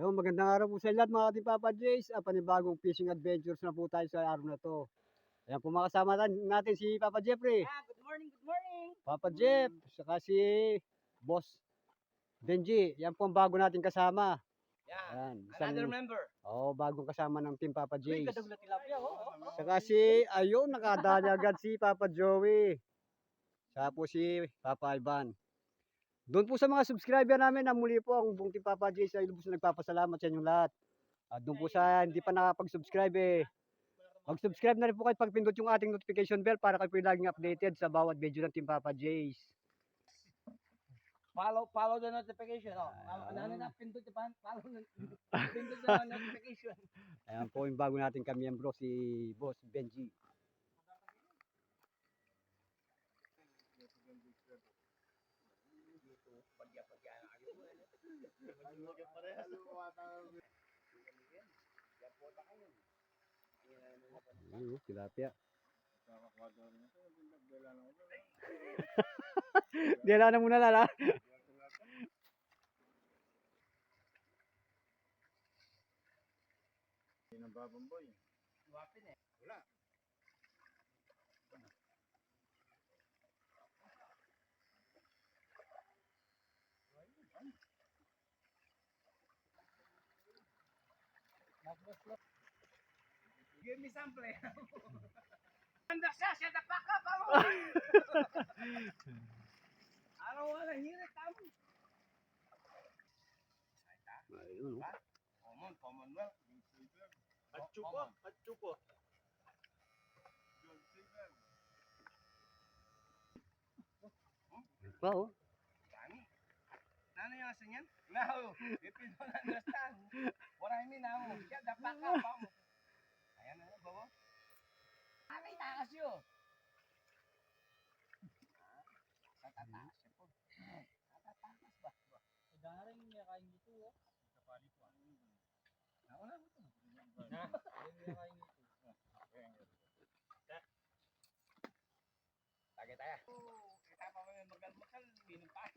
Ayun, magandang araw po sa lahat mga ating Papa Jays. Panibagong fishing adventures na po tayo sa araw na to. Ayan po makasama natin si Papa Jeffrey. Good morning, good morning. Papa Jeff, saka si Boss Benji. Yan po ang bago nating kasama. Yan, Ayan, another member. bagong kasama ng Team Papa Uy, Jays. kadagla tilapia, Saka si, ayun, nakadali agad si Papa Joey. Saka po si Papa Ivan. Doon po sa mga subscriber namin na muli po ang buong Team Papa Jays ay lubos na nagpapasalamat sa inyong lahat. At doon po sa hindi pa nakapag-subscribe mag-subscribe na rin po kayo pagpindot yung ating notification bell para kayo po laging updated sa bawat video ng Team Papa Jays. Follow the notification. Ano na pindot pa? Pindot the notification. Ayan po yung bago nating kamiyembro si Boss Benji. Ayun, tilapia. Dila na muna lala. Nababamboy. Wapin eh. Wala. Give me some play. Anda siya tapaka pa mo. I don't wanna hear it, Tam. Ayun. Commonwealth. Atsupo. Pa oh. Ano yung asin yan? No, if you don't understand what I mean now, siya tapaka pa mo. Ayan na, bawa. Ay, takas yun. Sa tataas siya po. Tatakas ba? Daring niya kain dito, oh. Kapali po. Ako na ito. Na, niya kain dito. Tagay tayo. Kita pa may magal-magal, minum pa.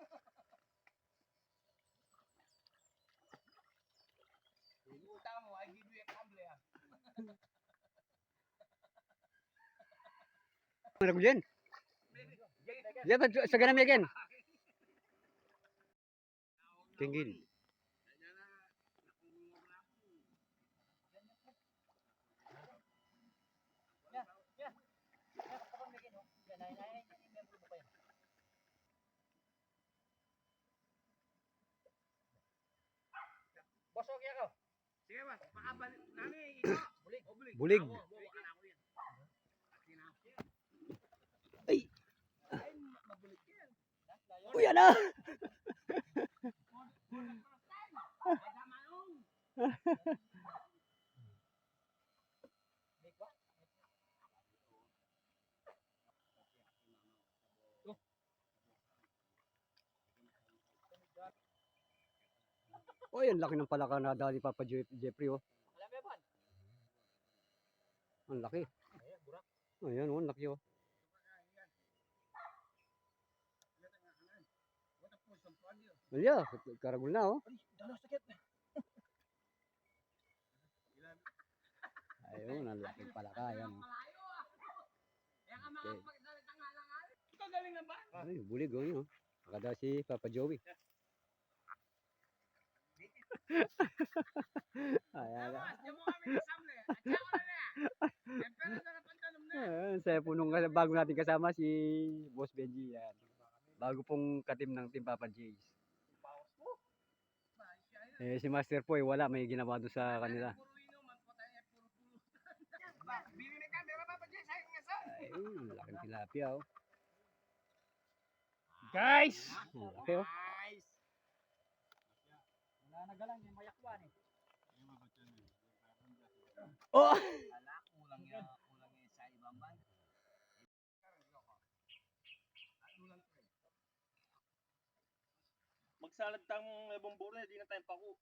Utang mo, I give you a cable ah. Ano ko dyan? Yeah, but sa ganami again. Tingin. Boss, okay ako. Sige ba, makabalik. Nani, ito. Bulig. Ay. Uy, ano? Oh, ang laki ng palaka na dali Papa Jeffrey, oh. Ang laki. Ayan, oh, ang laki, oh. Yeah, karagol na, oh. Ayun, ang laki ng palaka, ayan. Okay. Ay, bulig, oh, yun, oh. Nakada si Papa Joey. Ayan. Ayan, sa punong bago natin kasama si Boss Benji, yan. Bago pong katim ng Team Papa Jays. Eh, si Master po, wala, may ginawa doon sa kanila. Ayun, laking tilapia, oh. Guys! Okay, oh. Nagalang yung mayakwan eh. Oh! Wala, kulang yan sa ibang ban. Magsalad tang bumburo, hindi na tayo pako.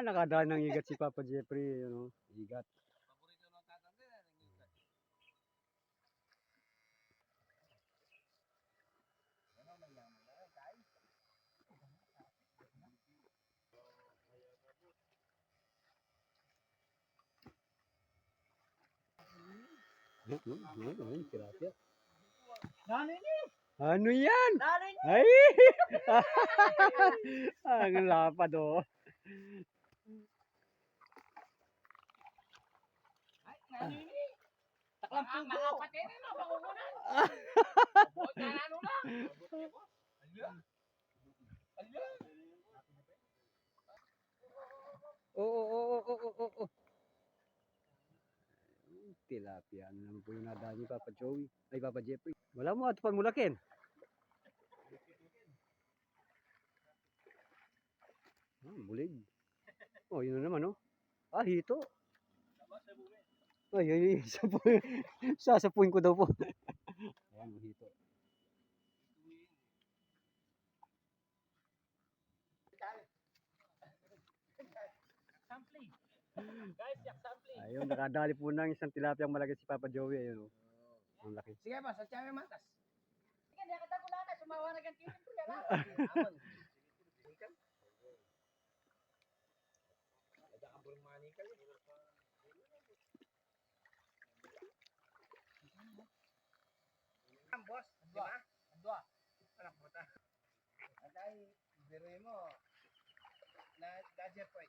Nakadaan ng igat si Papa Jeffrey, you know, igat. Paborito ng tatanda na ng ikat. Ano may yaman na guys? Tilapia. Nanay niya! Ano yan? Nanay niya! Ay! Ang lapad oh. Ay, nanay niya! Taklang pugo! Makapatay na, makukunan! Buhay na ano lang! Alya! Alya! Oo. Tilapia. Ano naman po yung nadaan ni Papa Joey? Ay, Papa Jeffrey. Wala mo, atupan mo lakin. Bulig. Oh, yun na naman, oh. Hito. Ay, sasapuin ko daw po. Ayan, hito. Sampling! Guys, yak sampling! Ayun, nakadali po ng isang tilapia ang malaki si Papa Joey. Ayun, oh. Ang laki. Sige ba, sa tiyan may matas. Sige, hindi ka tapo na, sumawa na ganti ko yan. Ada ka burong manikal. Boss, di ba? Adwa. Anak mo ta. Atay, biruin mo. Na gadget po.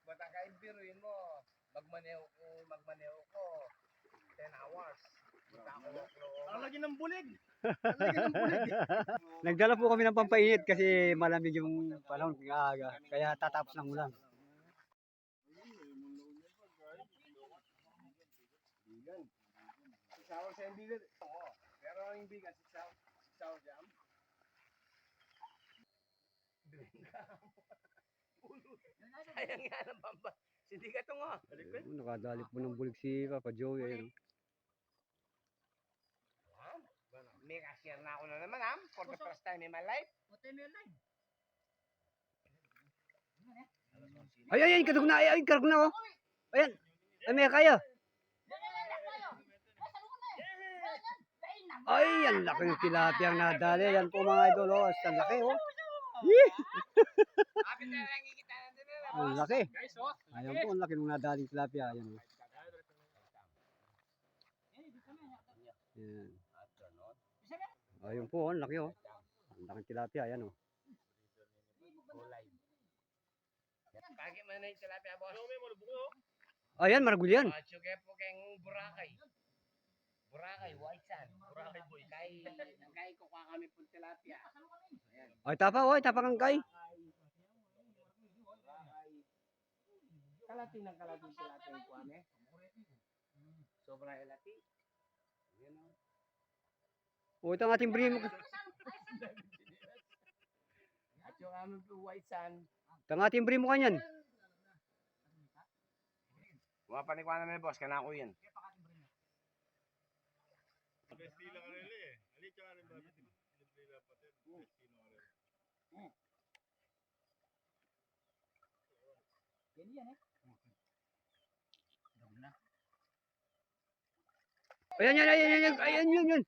Bata kay biruin mo. Magmaneho ko 10 hours. Ang lagi ng bulig. Nagdala po kami ng pampainit kasi malamig yung panahon ng aga. Kaya tatapos ng ulan. Sour sa yung bigat. Oo. Pero yung bigat, sour jam. Sayang nga ng bamba. Hindi ka ito nga. Ayun, nakadali po ng bulig si Papa Joey. Ayun, oh. May ka-share na ako na naman, ha? For the first time in my life. What time in your life? Ay, karug na. Ay, karug na, oh. Ayan. Ay, may kaya. Ay, ang laki ng tilapia ang nadali. Yan po mga idol, oh. Ang laki, oh. Kapit na lang ikita natin na. Ang laki. Guys, oh. Ayan po, ang laki ng nadaling tilapia. Ayan, oh. Ayan. Ayun po, ang laki, oh. Ang laking tilapia, ayan, oh. Pagi man na yung tilapia, boss. Ayan, maragul yan. Suge po keng Boracay. Boracay, white sand. Boracay boy. Kay kukuha kami po tilapia. Ayan. Ay, tapa, oh. Tapa kang kay. Kalati ng tilapia yung kuha me. Sobrang elati. Yan o. Oh, ito ang ating primo. At yung aming po white sand. Ito ang ating primo kanyan. Mga panikwa namin, boss. Kanako yan. Ayan, yun.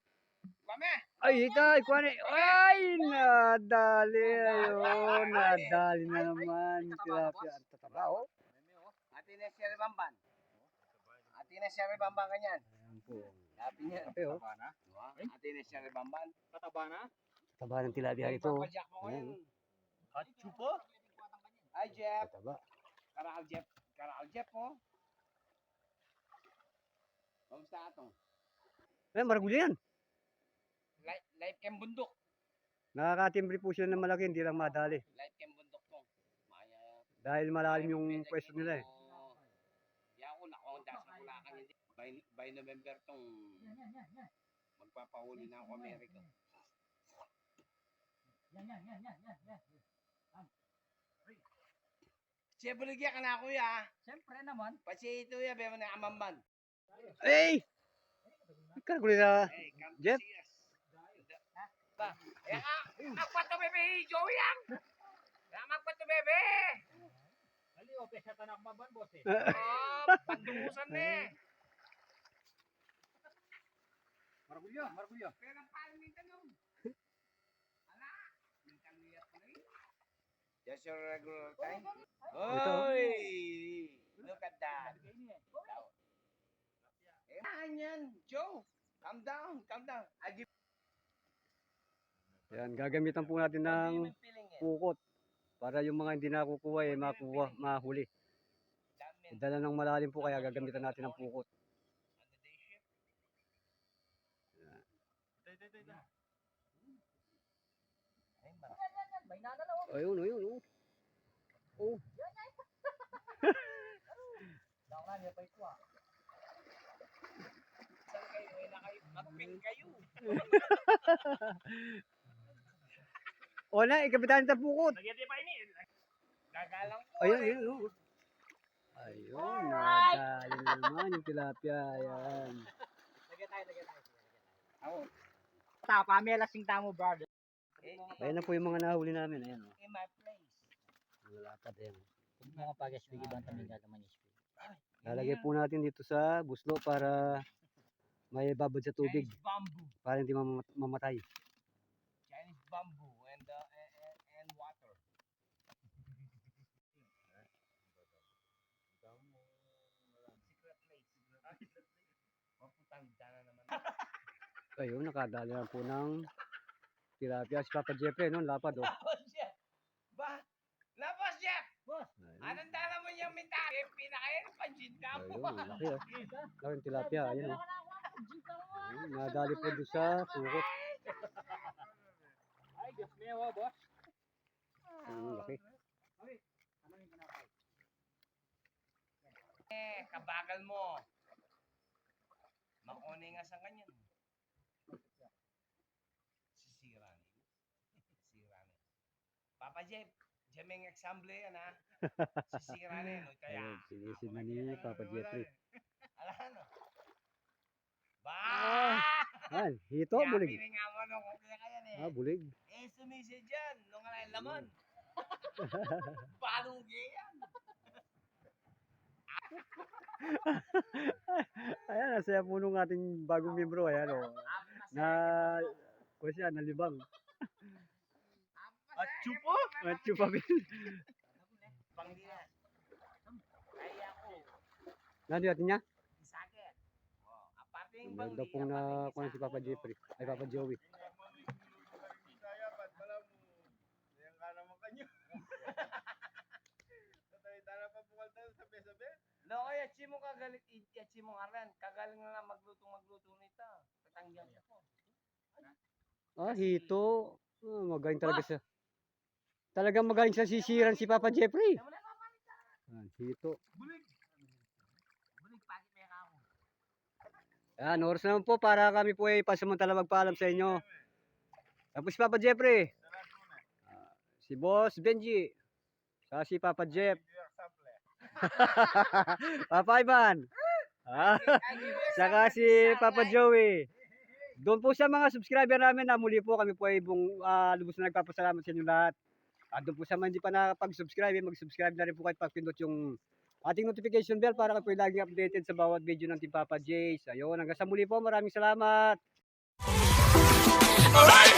Kame! Ay, ito, ikuha na. Ay, nadali. Ayun, nadali na naman. Tilapia. Ang tataba, oh. Ate na siya ribamban. Ate na siya ribamban kanyan. Ayan po. Sabi niya. Ate, oh. Ate na siya ribamban. Tataba na? Taba ng tilapia ito. Papadyak mo Ayan, ngayon. At chupo? Hi, Jeff. Taba. Karakal Jeff, oh. Kamusta atong? Ayan, maragul yan. Life cam bundok. Nakakatimbre po sila ng malaki, hindi lang madali. Life cam bundok to. Maya. Dahil malalim yung pwesto nila, eh. Yaw na ako sa Bulacan hindi. By November tong magpapahuli na ako Amerika. Siya buligya ka na kuya. Siyempre naman. Pasi ito ya, bema na amamban. Ay! Karagul na. Hey, come Jeff? see us. Ba, magpato bebe, Joey yang. Magpato bebe. Ali, o, pesa tanak maban, boss eh. Pandungusan na eh. Maragulyo. Pero paano minsan yun? Ala, minsan niya pa rin. Just your regular time. Ito. Oy! Look at that. Yan, Joe. Calm down, calm down. I give Yan, gagamitan po natin ng feeling it. pukot para yung mga hindi nakukuha eh makuha, mahuli. That means Dala ng malalim po kaya gagamitan natin ng pukot. on the day shift. Ayun ba? Ayun, ayun, oh. Oh, Saan kayo? Eh, mag-ping kayo. o na, ikapitan natin ng pukot. Nagyati pa ini. Gagalang po. Ayun, ayun, oh. Ayun, nadali naman yung tilapia. Ayan. Tapa, may lasing tamo, brother. Ayan na po yung mga nahuli namin. Ayan, oh. In my place. Malapad, ayan. Mga pagas-bigi ba kami gagaman ni Speed? Lalagay po natin dito sa buslo para may babad sa tubig. Chinese bamboo. Para hindi mamatay. Chinese bamboo and water. Secret place. Oh, putang dana naman. Ayun, nakadali na po ng tilapia. Si Papa Jeffrey, no? Lapad, oh. Labas siya. Ba? Labas siya. Ayun, Anong dala mo niyang mitake? Pinakain, pansin ka mo. ayun, laki, oh. Laki ng tilapia, ayun, oh. Ayun, nadali po doon sa sukot. Ay, Diyos mewa, boss. Ayun, laki. Kabagal mo. Makuni nga sa kanyan. Sisira ni. Sisira ni. Papa Jeff, Jemeng example yan ha. Sisira ni. No? Kaya, Ayun, sinisid na ni Papa Jeffrey. alam no? Ba! Ayan, hito, bulig. Kaya nga mo nung kaya kaya ni. Ah, bulig. Eh, sumisid dyan. Nung alay laman. Paano yan? Ayan, nasaya po nung ating bagong membro. Ayan, oh. Na, kung siya, nalibang. At chupo? At chupapin. Pangdiyan. Kaya ko. Nandito natin niya? Sakit. Oh, aparte yung Maganda pong na kung si Papa Jeffrey. Ay, Papa Joey. No, ay achi mo kagalit, achi mo aran. Kagaling na lang magluto nito. Tatanggihan ko. Ah, hito. Ah, magaling talaga siya. Talagang magaling sa sisiran si Papa Jeffrey. Ah, hito. Bulig pakit may ako. Ayan, oras naman po para kami po ay pasamantala magpaalam sa inyo. Tapos si Papa Jeffrey. Si Boss Benji. Saka si Papa Jeff. Papa Ivan. Ah, saka si Papa Joey. Doon po sa mga subscriber namin na muli po kami po ay lubos na nagpapasalamat sa inyo lahat. At doon po sa mga hindi pa nakapag-subscribe, mag-subscribe na rin po kahit pagpindot yung ating notification bell para kayo po laging updated sa bawat video ng Team Papa Jace. Ayun, hanggang sa muli po, maraming salamat. Alright.